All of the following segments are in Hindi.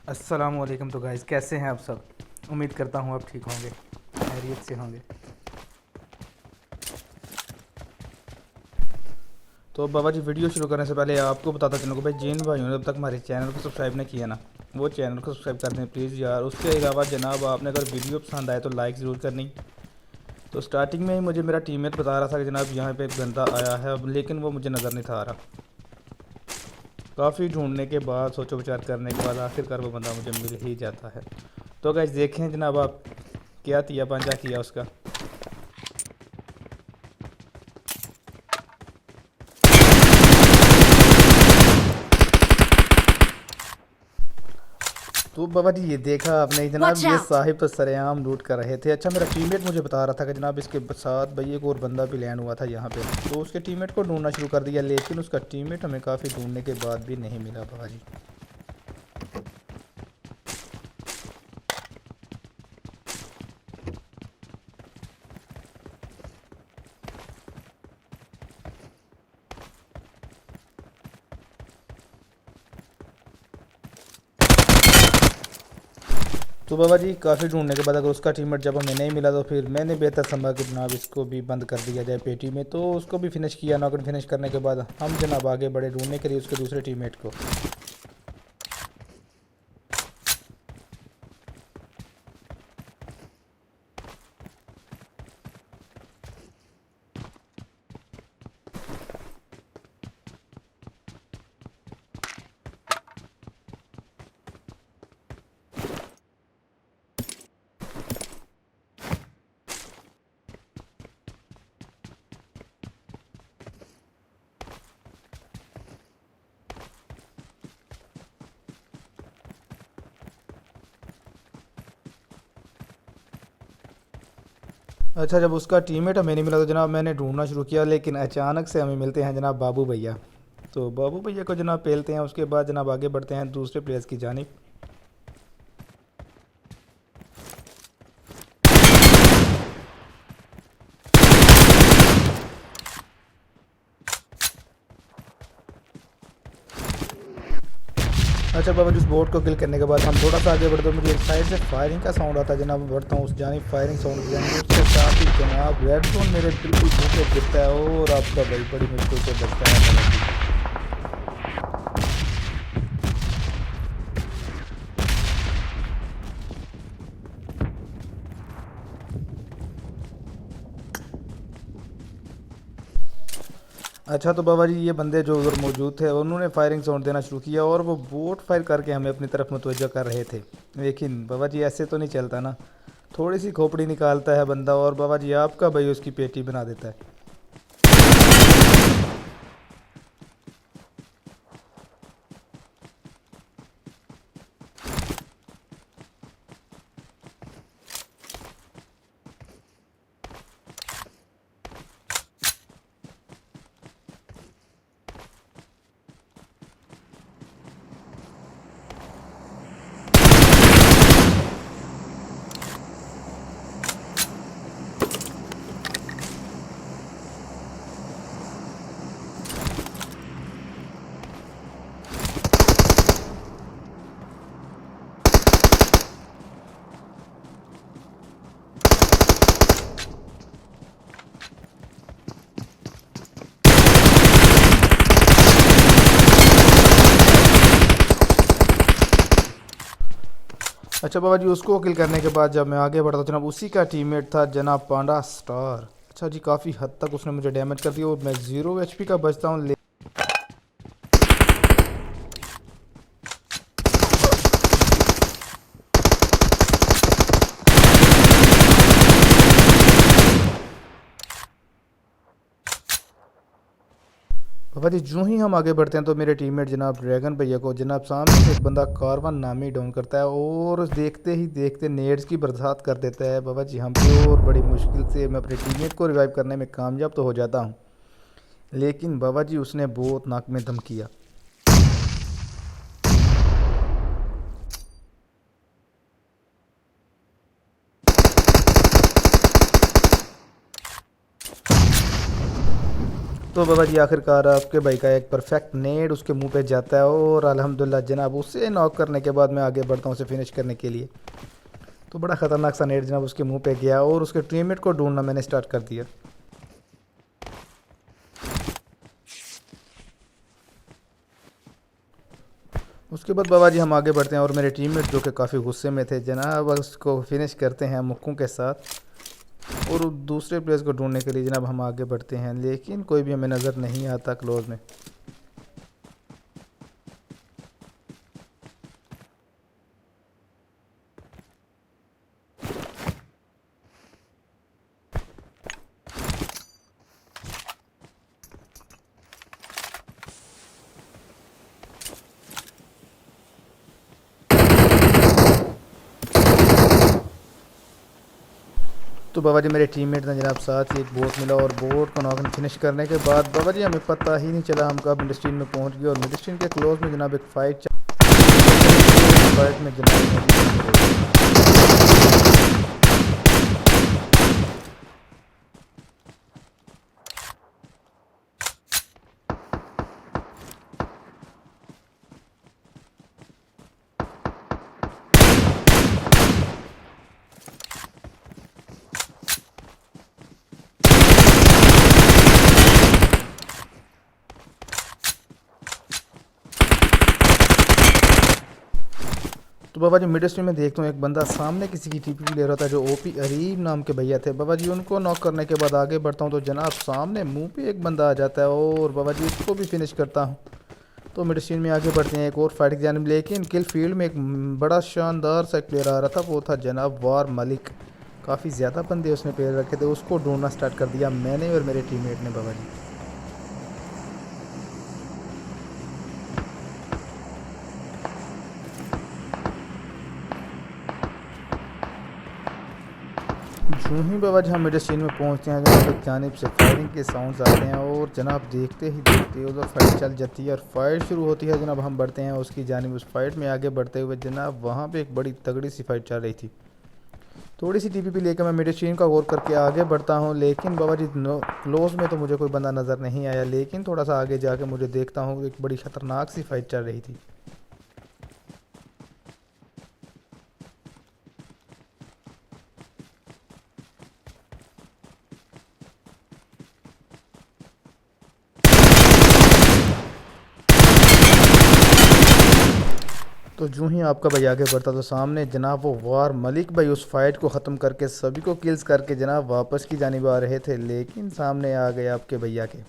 अस्सलामुअलैकुम। तो गाइस, कैसे हैं आप सब? उम्मीद करता हूँ आप ठीक होंगे, खैरियत से होंगे। तो बाबा जी, वीडियो शुरू करने से पहले आपको बताता चलूँ कि भाई जिन भाइयों ने अब तक हमारे चैनल को सब्सक्राइब नहीं किया ना, वो चैनल को सब्सक्राइब कर दें प्लीज़ यार। उसके अलावा जनाब, आपने अगर वीडियो पसंद आए तो लाइक ज़रूर करनी। तो स्टार्टिंग में ही मुझे मेरा टीममेट बता रहा था कि जनाब यहाँ पे एक बंदा आया है, अब लेकिन वो मुझे नज़र नहीं था आ रहा। काफ़ी ढूंढने के बाद, सोचो विचार करने के बाद आखिरकार वो बंदा मुझे मिल ही जाता है। तो गाइस देखें जनाब, आप क्या तिया पंजा किया उसका। तो बाबा जी, ये देखा आपने जनाब, Watch ये out! साहिब तो सरेआम लूट कर रहे थे। अच्छा, मेरा टीममेट मुझे बता रहा था कि जनाब इसके साथ भाई एक और बंदा भी लैंड हुआ था यहाँ पे। तो उसके टीममेट को ढूंढना शुरू कर दिया, लेकिन उसका टीममेट हमें काफ़ी ढूंढने के बाद भी नहीं मिला बाबा जी। तो बाबा जी, काफ़ी ढूंढने के बाद अगर उसका टीममेट जब हमें नहीं मिला, तो फिर मैंने बेहतर समझा कि जनाब इसको भी बंद कर दिया जाए पेटी में। तो उसको भी फिनिश किया। नॉकआउट फिनिश करने के बाद हम जनाब आगे बढ़े ढूंढने के लिए उसके दूसरे टीममेट को। अच्छा, जब उसका टीममेट हमें नहीं मिला तो जनाब मैंने ढूंढना शुरू किया, लेकिन अचानक से हमें मिलते हैं जनाब बाबू भैया। तो बाबू भैया को जनाब पेलते हैं, उसके बाद जनाब आगे बढ़ते हैं दूसरे प्लेयर्स की जानिब। अच्छा बाबा जी, उस बोट को किल करने के बाद हम थोड़ा सा आगे बढ़ते हैं, मुझे एक साइड से फायरिंग का साउंड आता है जनाब। बढ़ता हूँ उस जानिब, फायरिंग साउंड की जानिब। उसके साथ ही जनाब रेड जोन मेरे बिल्कुल मुँह पे गिरता है और आपका भाई बड़ी मुश्किल से बचता है बाबा जी। अच्छा, तो बाबा जी ये बंदे जो उधर मौजूद थे उन्होंने फायरिंग साउंड देना शुरू किया और वो बोट फायर करके हमें अपनी तरफ मुतवज्जो कर रहे थे। लेकिन बाबा जी ऐसे तो नहीं चलता ना, थोड़ी सी खोपड़ी निकालता है बंदा और बाबा जी आपका भाई उसकी पेटी बना देता है। अच्छा बाबा जी, उसको किल करने के बाद जब मैं आगे बढ़ा तो जनाब उसी का टीममेट था जनाब पांडा स्टार। अच्छा जी, काफ़ी हद तक उसने मुझे डैमेज कर दिया और मैं 0 HP का बचता हूँ। बाबा जी, जो ही हम आगे बढ़ते हैं तो मेरे टीममेट जनाब ड्रैगन भैया को जनाब सामने से एक बंदा कारवान नामी डाउन करता है और देखते ही देखते नेड्स की बरसात कर देता है बाबा जी हम पे। और बड़ी मुश्किल से मैं अपने टीममेट को रिवाइव करने में कामयाब तो हो जाता हूँ, लेकिन बाबा जी उसने बहुत नाक में दम किया। तो बाबा जी आखिरकार आपके भाई का एक परफेक्ट नेड उसके मुंह पे जाता है और अल्हम्दुलिल्लाह जनाब उसे नॉक करने के बाद मैं आगे बढ़ता हूँ उसे फिनिश करने के लिए। तो बड़ा ख़तरनाक सा नेड जनाब उसके मुंह पे गया और उसके टीममेट को ढूंढना मैंने स्टार्ट कर दिया। उसके बाद बाबा जी हम आगे बढ़ते हैं और मेरे टीममेट जो कि काफ़ी गुस्से में थे जनाब उसको फिनिश करते हैं मुक्कों के साथ। और दूसरे प्लेयर्स को ढूंढने के लिए जनाब हम आगे बढ़ते हैं लेकिन कोई भी हमें नज़र नहीं आता क्लोज में। तो बाबा जी मेरे टीममेट ने जनाब साथ ही एक बोट मिला और बोट को नॉक फिनिश करने के बाद बाबा जी हमें पता ही नहीं चला हम कब मिडस्ट्रीम में पहुंच गए और मिडस्ट्रीम के क्लोज में जनाब एक फाइट में जनाब तो बाबा जी मिड स्ट्रीम में देखता हूँ एक बंदा सामने किसी की टीपी ले रहा था जो ओपी अरीब नाम के भैया थे। बाबा जी उनको नॉक करने के बाद आगे बढ़ता हूँ तो जनाब सामने मुंह पे एक बंदा आ जाता है और बाबा जी उसको भी फिनिश करता हूँ। तो मिड स्ट्रीम में आगे बढ़ते हैं एक और फाइट की जानिब लेकिन किल फील्ड में एक बड़ा शानदार सा प्लेयर आ रहा था वो था जनाब वार मलिक। काफ़ी ज़्यादा बंदे उसने प्लेयर रखे थे उसको ढूंढना स्टार्ट कर दिया मैंने और मेरे टीममेट ने बाबा जी। यूँ ही बाबा जी हम मिड स्ट्रीम में पहुँचते हैं जनाब जानिब से फायरिंग के साउंड्स आते हैं और जनाब देखते ही देखते उधर फाइट चल जाती है और फाइट शुरू होती है जनाब हम बढ़ते हैं उसकी जानिब उस फाइट में आगे बढ़ते हुए जनाब वहाँ पे एक बड़ी तगड़ी सी फाइट चल रही थी। थोड़ी सी टीपीपी लेकर मैं मिड स्ट्रीम का गौर करके आगे बढ़ता हूँ लेकिन बाबा जी क्लोज में तो मुझे कोई बंदा नज़र नहीं आया लेकिन थोड़ा सा आगे जाके मुझे देखता हूँ एक बड़ी ख़तरनाक सी फाइट चल रही थी। तो यूँ ही आपका भाई आगे बढ़ता तो सामने जनाब वो वार मलिक भाई उस फाइट को ख़त्म करके सभी को किल्स करके जनाब वापस की जानिब आ रहे थे लेकिन सामने आ गए आपके भैया के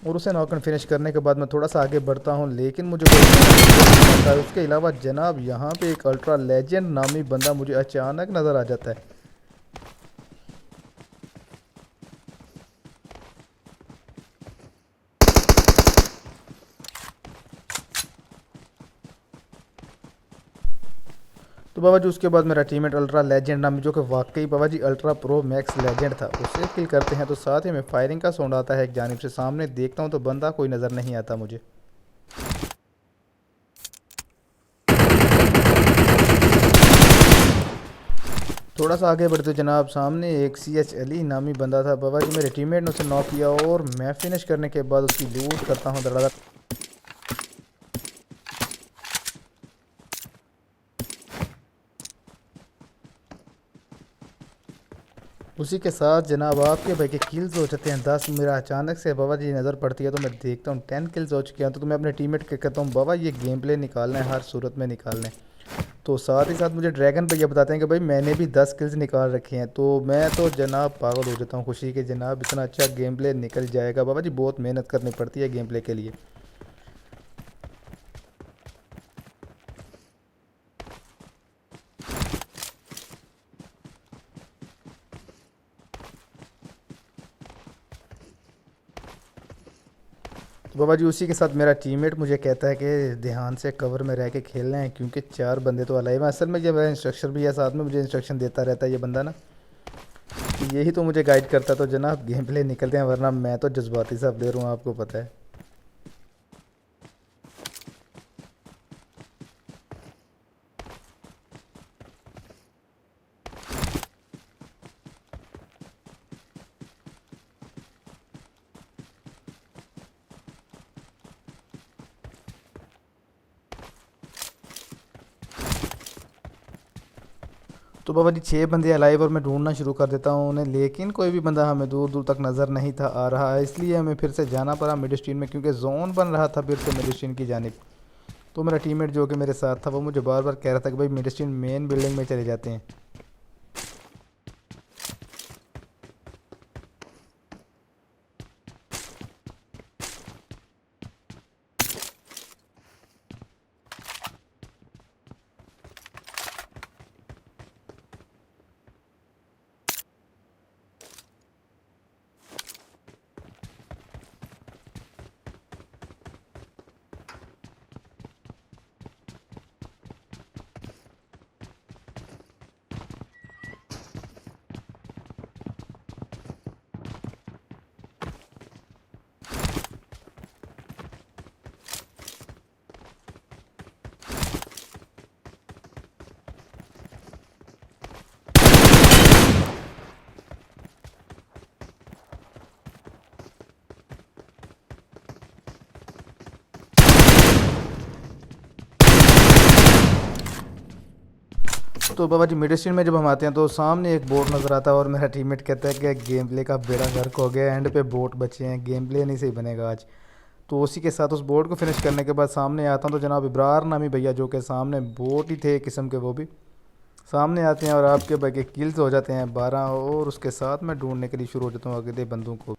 और उसे नॉक फिनिश करने के बाद मैं थोड़ा सा आगे बढ़ता हूँ लेकिन मुझे कोई नहीं आता है। उसके अलावा जनाब यहाँ पे एक अल्ट्रा लेजेंड नामी बंदा मुझे अचानक नज़र आ जाता है। तो बाबा जी उसके बाद मेरा टीममेट अल्ट्रा लेजेंड नामी जो कि वाकई बाबा जी अल्ट्रा प्रो मैक्स लेजेंड था उसे किल करते हैं तो साथ ही में फायरिंग का साउंड आता है एक जानिब से सामने देखता हूँ तो बंदा कोई नज़र नहीं आता मुझे। थोड़ा सा आगे बढ़ते जनाब सामने एक CH अली नामी बंदा था। बाबा जी मेरे टीममेट ने उसे नॉक किया और मैं फिनिश करने के बाद उसकी लूट करता हूँ धड़ाधड़। उसी के साथ जनाब आपके भाई के किल्स हो जाते हैं 10। मेरा अचानक से बाबा जी नज़र पड़ती है तो मैं देखता हूँ 10 किल्स हो चुके हैं। तो मैं अपने टीममेट के कहता हूँ बाबा ये गेम प्ले निकालना है हर सूरत में निकालना है। तो साथ ही साथ मुझे ड्रैगन भैया बताते हैं कि भाई मैंने भी 10 किल्स निकाल रखे हैं। तो मैं तो जनाब पागल हो जाता हूँ खुशी के जनाब इतना अच्छा गेम प्ले निकल जाएगा। बाबा जी बहुत मेहनत करनी पड़ती है गेम प्ले के लिए। तो बाबा जी उसी के साथ मेरा टीममेट मुझे कहता है कि ध्यान से कवर में रह के खेलना है क्योंकि 4 बंदे तो अलाइव हैं। असल में ये मेरा इंस्ट्रक्टर भी है साथ में मुझे इंस्ट्रक्शन देता रहता है ये बंदा ना। यही तो मुझे गाइड करता है। तो जनाब गेम प्ले निकलते हैं वरना मैं तो जज्बाती सा प्लेयर हूँ आपको पता है। तो बाबा जी 6 बंदे अलाइव और मैं ढूंढना शुरू कर देता हूँ उन्हें, लेकिन कोई भी बंदा हमें दूर दूर तक नज़र नहीं था आ रहा है, इसलिए हमें फिर से जाना पड़ा मिड स्ट्रीम में, क्योंकि जोन बन रहा था फिर से मिड स्ट्रीम की जानिब। तो मेरा टीममेट जो कि मेरे साथ था वो मुझे बार बार कह रहा था कि भाई मिड स्ट्रीम मेन बिल्डिंग में चले जाते हैं। तो बाबा जी मिड स्ट्रीम में जब हम आते हैं तो सामने एक बोट नज़र आता है और मेरा टीममेट कहता है कि गेम प्ले का बेड़ा गर्क हो गया, एंड पे बोट बचे हैं, गेम प्ले नहीं सही बनेगा आज। तो उसी के साथ उस बोट को फिनिश करने के बाद सामने आता हूँ तो जनाब इब्रार नामी भैया जो कि सामने बोट ही थे एक किस्म के, वो भी सामने आते हैं और आपके भाई के किल्स हो जाते हैं 12, और उसके साथ मैं ढूंढने के लिए शुरू हो जाता हूँ अगले बंदों को।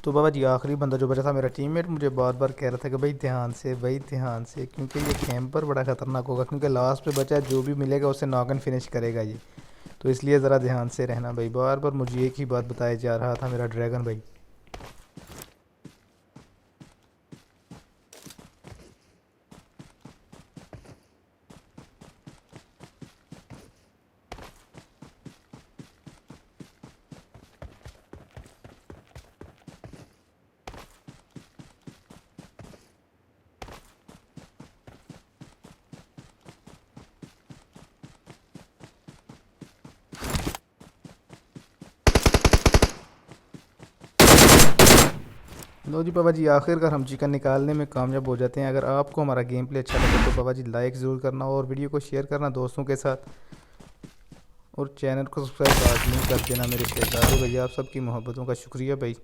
तो बाबा जी आखिरी बंदा जो बचा था मेरा टीममेट मुझे बार बार कह रहा था कि भाई ध्यान से, क्योंकि ये कैंपर बड़ा ख़तरनाक होगा, क्योंकि लास्ट पे बचा है जो भी मिलेगा उसे नॉक एंड फिनिश करेगा ये। तो इसलिए ज़रा ध्यान से रहना भाई, बार बार मुझे एक ही बात बताया जा रहा था मेरा ड्रैगन भाई। लो जी बाबा जी आखिरकार हम चिकन निकालने में कामयाब हो जाते हैं। अगर आपको हमारा गेम प्ले अच्छा लगे तो बाबा जी लाइक ज़रूर करना और वीडियो को शेयर करना दोस्तों के साथ, और चैनल को सब्सक्राइब लाजमी कर देना मेरे रिश्तेदारों। भैया आप सबकी मोहब्बतों का शुक्रिया भाई।